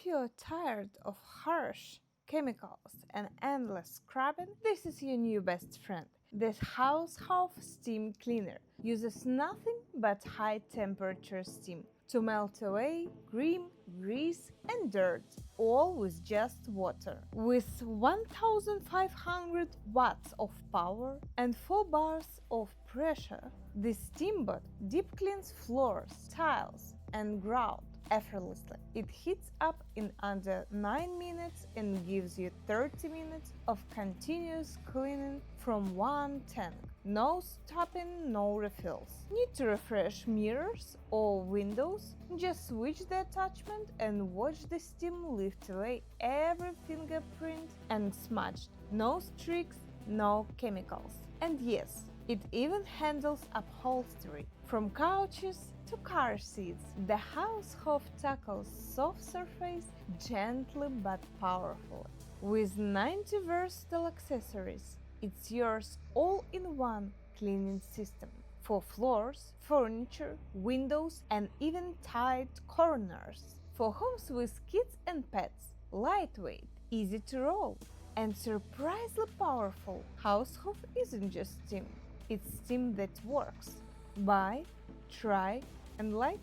If you're tired of harsh chemicals and endless scrubbing, this is your new best friend. This HAUSHOF steam cleaner uses nothing but high-temperature steam to melt away grime, grease and dirt, all with just water. With 1500 watts of power and 4 bars of pressure, this steamboat deep cleans floors, tiles and grout effortlessly. It heats up in under 9 minutes and gives you 30 minutes of continuous cleaning from one tank. No stopping, no refills. Need to refresh mirrors or windows? Just switch the attachment and watch the steam lift away every fingerprint and smudge. No streaks, no chemicals. And yes, it even handles upholstery, from couches to car seats. The HAUSHOF tackles soft surface gently but powerfully. With 90 versatile accessories, it's yours all-in-one cleaning system for floors, furniture, windows, and even tight corners. For homes with kids and pets, lightweight, easy to roll, and surprisingly powerful, HAUSHOF isn't just steam. It's steam that works. Buy, try, and like.